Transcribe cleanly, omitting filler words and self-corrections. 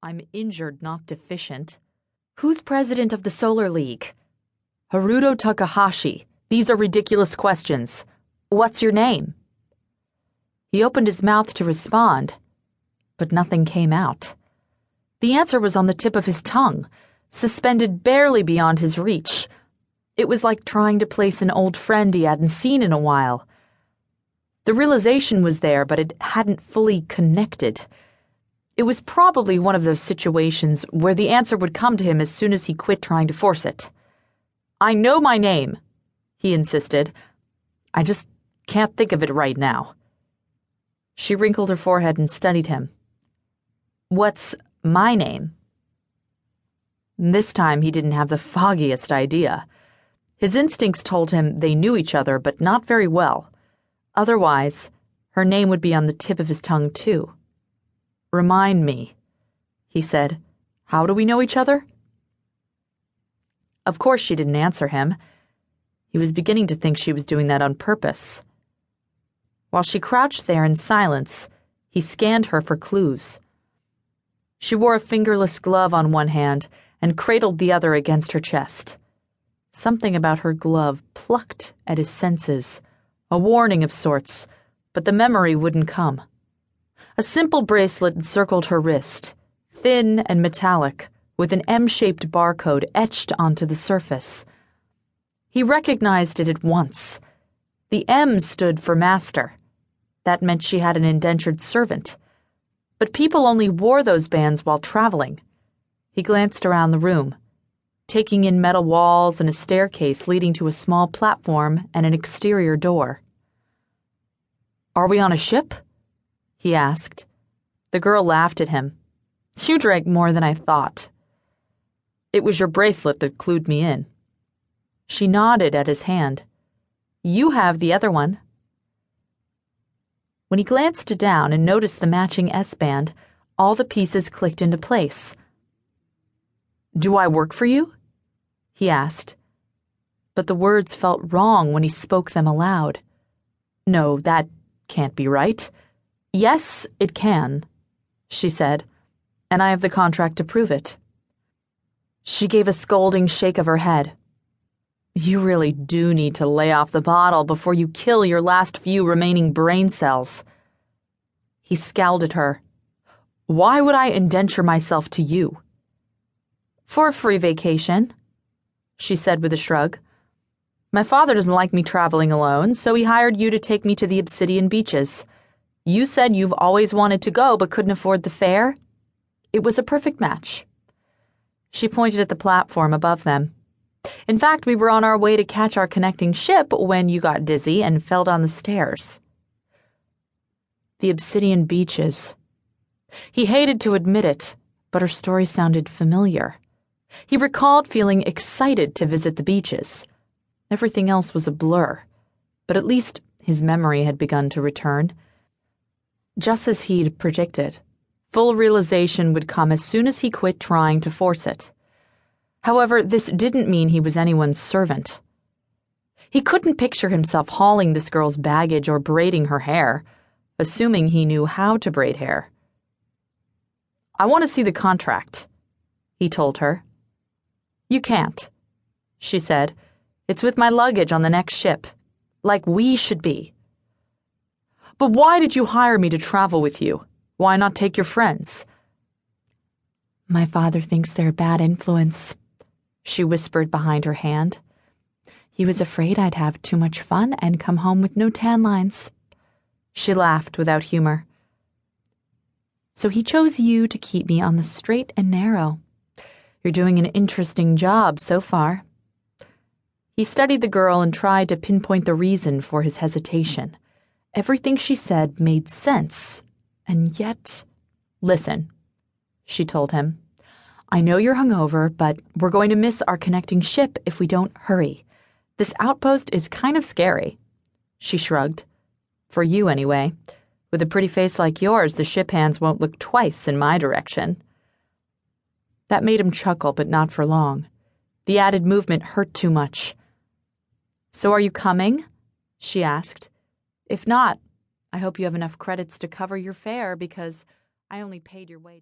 I'm injured, not deficient. Who's president of the Solar League? Haruto Takahashi. These are ridiculous questions. What's your name? He opened his mouth to respond, but nothing came out. The answer was on the tip of his tongue, suspended barely beyond his reach. It was like trying to place an old friend he hadn't seen in a while. The realization was there, but it hadn't fully connected. It was probably one of those situations where the answer would come to him as soon as he quit trying to force it. I know my name, he insisted. I just can't think of it right now. She wrinkled her forehead and studied him. What's my name? This time he didn't have the foggiest idea. His instincts told him they knew each other, but not very well. Otherwise, her name would be on the tip of his tongue, too. Remind me, he said. How do we know each other? Of course she didn't answer him. He was beginning to think she was doing that on purpose. While she crouched there in silence, he scanned her for clues. She wore a fingerless glove on one hand and cradled the other against her chest. Something about her glove plucked at his senses, a warning of sorts, but the memory wouldn't come. A simple bracelet encircled her wrist, thin and metallic, with an M-shaped barcode etched onto the surface. He recognized it at once. The M stood for master. That meant she had an indentured servant. But people only wore those bands while traveling. He glanced around the room, taking in metal walls and a staircase leading to a small platform and an exterior door. Are we on a ship? He asked. The girl laughed at him. You drank more than I thought. It was your bracelet that clued me in. She nodded at his hand. You have the other one. When he glanced down and noticed the matching S-band, all the pieces clicked into place. Do I work for you? He asked. But the words felt wrong when he spoke them aloud. No, that can't be right. Yes, it can, she said, and I have the contract to prove it. She gave a scolding shake of her head. You really do need to lay off the bottle before you kill your last few remaining brain cells. He scowled at her. Why would I indenture myself to you? For a free vacation, she said with a shrug. My father doesn't like me traveling alone, so he hired you to take me to the Obsidian Beaches. You said you've always wanted to go but couldn't afford the fare. It was a perfect match. She pointed at the platform above them. In fact, we were on our way to catch our connecting ship when you got dizzy and fell down the stairs. The Obsidian Beaches. He hated to admit it, but her story sounded familiar. He recalled feeling excited to visit the beaches. Everything else was a blur, but at least his memory had begun to return. Just as he'd predicted, full realization would come as soon as he quit trying to force it. However, this didn't mean he was anyone's servant. He couldn't picture himself hauling this girl's baggage or braiding her hair, assuming he knew how to braid hair. I want to see the contract, he told her. You can't, she said. It's with my luggage on the next ship, like we should be. But why did you hire me to travel with you? Why not take your friends? My father thinks they're a bad influence, she whispered behind her hand. He was afraid I'd have too much fun and come home with no tan lines. She laughed without humor. So he chose you to keep me on the straight and narrow. You're doing an interesting job so far. He studied the girl and tried to pinpoint the reason for his hesitation. Everything she said made sense, and yet... Listen, she told him. I know you're hungover, but we're going to miss our connecting ship if we don't hurry. This outpost is kind of scary. She shrugged. For you, anyway. With a pretty face like yours, the ship hands won't look twice in my direction. That made him chuckle, but not for long. The added movement hurt too much. So are you coming? She asked. If not, I hope you have enough credits to cover your fare because I only paid your way.